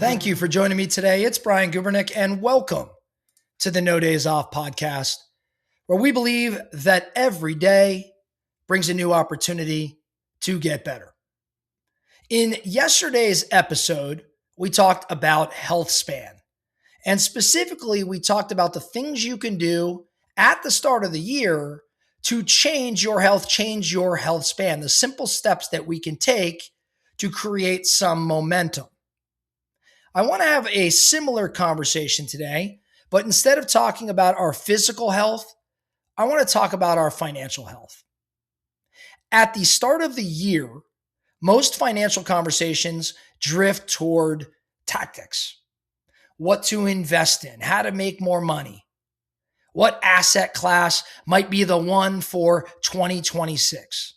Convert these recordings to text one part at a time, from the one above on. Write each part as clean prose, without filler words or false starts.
Thank you for joining me today. It's Brian Gubernick, and welcome to the No Days Off podcast, where we believe that every day brings a new opportunity to get better. In yesterday's episode, we talked about health span, and specifically, we talked about the things you can do at the start of the year to change your health span, the simple steps that we can take to create some momentum. I want to have a similar conversation today, but instead of talking about our physical health, I want to talk about our financial health. At the start of the year, most financial conversations drift toward tactics, what to invest in, how to make more money, what asset class might be the one for 2026.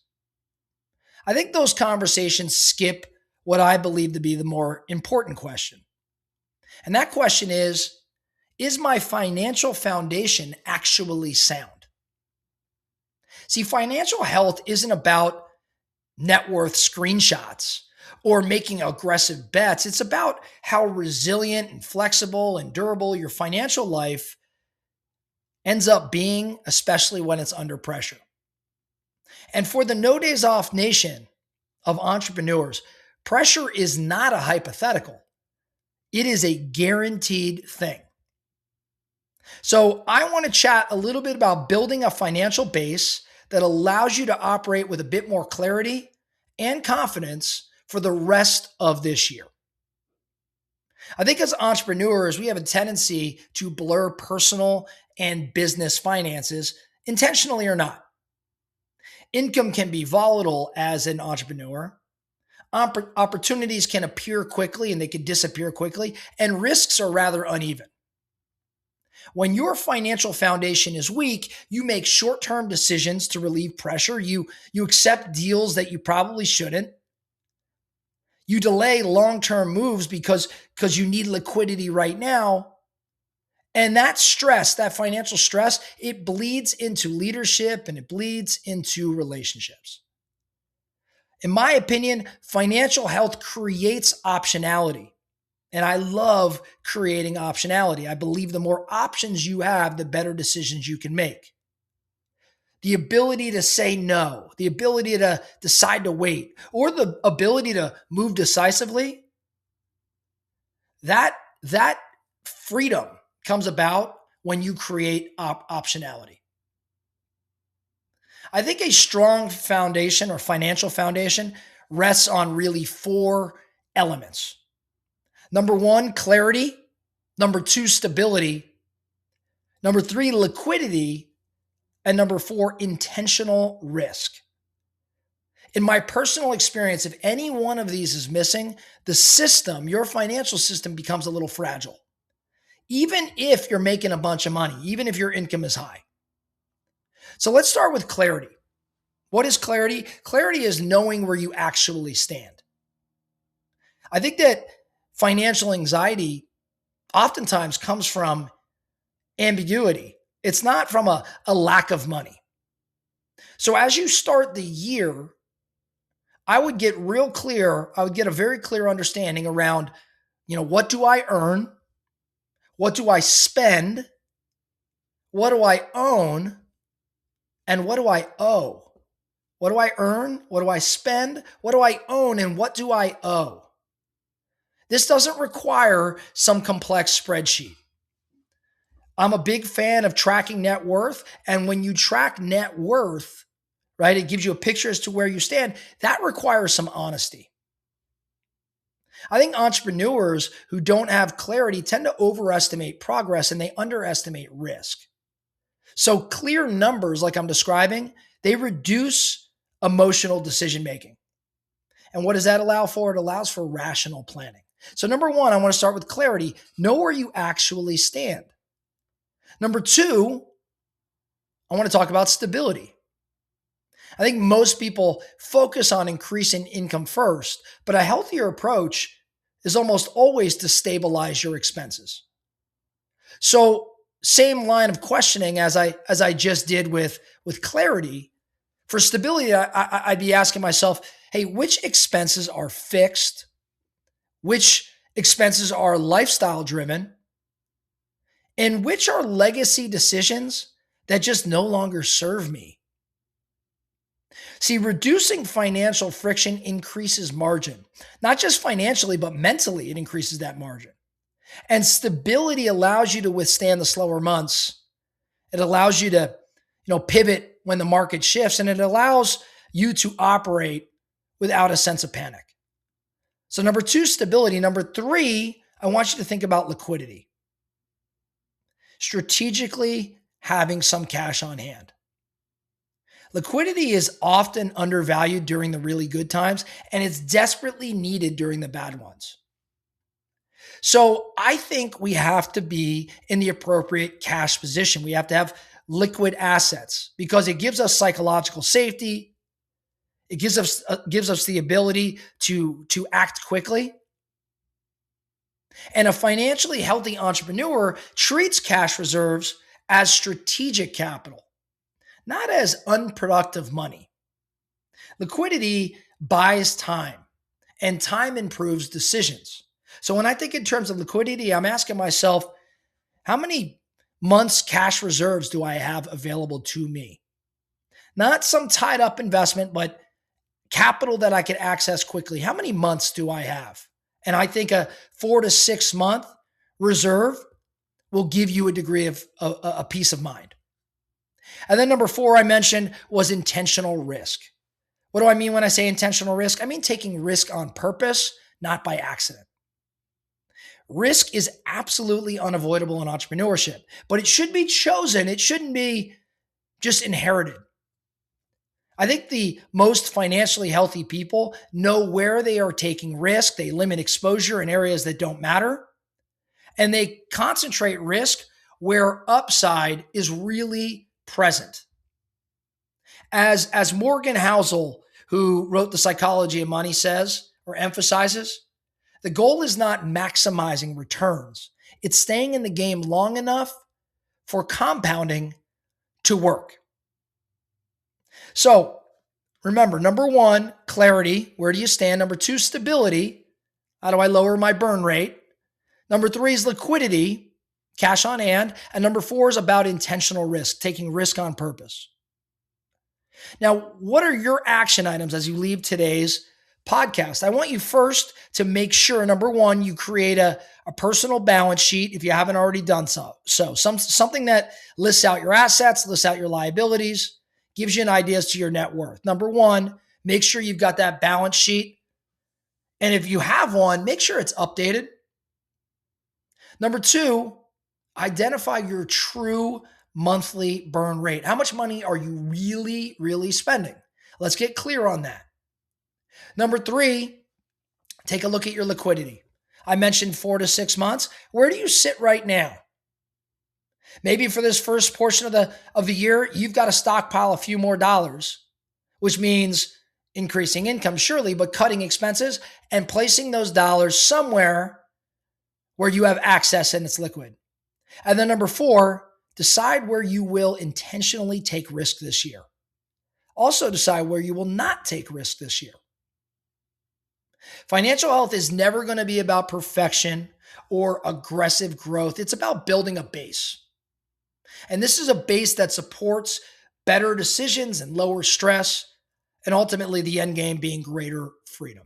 I think those conversations skip what I believe to be the more important question. And that question is my financial foundation actually sound? See, financial health isn't about net worth screenshots or making aggressive bets. It's about how resilient and flexible and durable your financial life ends up being, especially when it's under pressure. And for the No Days Off nation of entrepreneurs, pressure is not a hypothetical. It is a guaranteed thing. So I want to chat a little bit about building a financial base that allows you to operate with a bit more clarity and confidence for the rest of this year. I think as entrepreneurs, we have a tendency to blur personal and business finances, intentionally or not. Income can be volatile as an entrepreneur. Opportunities can appear quickly and they can disappear quickly, and risks are rather uneven. When your financial foundation is weak, you make short-term decisions to relieve pressure. You accept deals that you probably shouldn't. You delay long-term moves because you need liquidity right now. And that stress, that financial stress, it bleeds into leadership and it bleeds into relationships. In my opinion, financial health creates optionality. And I love creating optionality. I believe the more options you have, the better decisions you can make. The ability to say no, the ability to decide to wait, or the ability to move decisively, that freedom comes about when you create optionality. I think a strong foundation or financial foundation rests on really four elements. Number one, clarity. Number two, stability. Number three, liquidity. And number four, intentional risk. In my personal experience, if any one of these is missing, the system, your financial system, becomes a little fragile. Even if you're making a bunch of money, even if your income is high. So let's start with clarity. What is clarity? Clarity is knowing where you actually stand. I think that financial anxiety oftentimes comes from ambiguity. It's not from a lack of money. So as you start the year, I would get real clear. I would get a very clear understanding around, what do I earn? What do I spend? What do I own? And what do I owe? What do I earn? What do I spend? What do I own? And what do I owe? This doesn't require some complex spreadsheet. I'm a big fan of tracking net worth. And when you track net worth, right, it gives you a picture as to where you stand. That requires some honesty. I think entrepreneurs who don't have clarity tend to overestimate progress and they underestimate risk. So clear numbers, like I'm describing, they reduce emotional decision-making. And what does that allow for? It allows for rational planning. So number one, I want to start with clarity. Know where you actually stand. Number two, I want to talk about stability. I think most people focus on increasing income first, but a healthier approach is almost always to stabilize your expenses. So same line of questioning as I just did with clarity. For stability, I'd be asking myself, hey, which expenses are fixed? Which expenses are lifestyle driven, and which are legacy decisions that just no longer serve me. See, reducing financial friction increases margin, not just financially, but mentally, it increases that margin. And stability allows you to withstand the slower months. It allows you to, pivot when the market shifts, and it allows you to operate without a sense of panic. So number two, stability. Number three, I want you to think about liquidity. Strategically having some cash on hand. Liquidity is often undervalued during the really good times, and it's desperately needed during the bad ones. So I think we have to be in the appropriate cash position. We have to have liquid assets because it gives us psychological safety. It gives us the ability to act quickly. And a financially healthy entrepreneur treats cash reserves as strategic capital, not as unproductive money. Liquidity buys time, and time improves decisions. So when I think in terms of liquidity, I'm asking myself, how many months cash reserves do I have available to me? Not some tied up investment, but capital that I could access quickly. How many months do I have? And I think a 4 to 6 month reserve will give you a degree of a peace of mind. And then number four I mentioned was intentional risk. What do I mean when I say intentional risk? I mean taking risk on purpose, not by accident. Risk is absolutely unavoidable in entrepreneurship, but it should be chosen. It shouldn't be just inherited. I think the most financially healthy people know where they are taking risk. They limit exposure in areas that don't matter, and they concentrate risk where upside is really present. As Morgan Housel, who wrote The Psychology of Money, says or emphasizes, the goal is not maximizing returns. It's staying in the game long enough for compounding to work. So remember, number one, clarity. Where do you stand? Number two, stability. How do I lower my burn rate? Number three is liquidity, cash on hand. And number four is about intentional risk, taking risk on purpose. Now, what are your action items as you leave today's podcast? I want you first to make sure, number one, you create a personal balance sheet if you haven't already done so. Something that lists out your assets, lists out your liabilities, gives you an idea as to your net worth. Number one, make sure you've got that balance sheet. And if you have one, make sure it's updated. Number two, identify your true monthly burn rate. How much money are you really, really spending? Let's get clear on that. Number three, take a look at your liquidity. I mentioned 4 to 6 months. Where do you sit right now? Maybe for this first portion of the year, you've got to stockpile a few more dollars, which means increasing income, surely, but cutting expenses and placing those dollars somewhere where you have access and it's liquid. And then number four, decide where you will intentionally take risk this year. Also decide where you will not take risk this year. Financial health is never going to be about perfection or aggressive growth. It's about building a base. And this is a base that supports better decisions and lower stress, and ultimately the end game being greater freedom.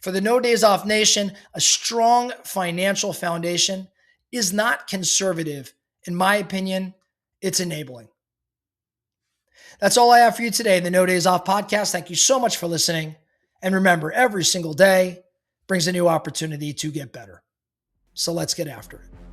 For the No Days Off Nation, a strong financial foundation is not conservative. In my opinion, it's enabling. That's all I have for you today in the No Days Off podcast. Thank you so much for listening. And remember, every single day brings a new opportunity to get better. So let's get after it.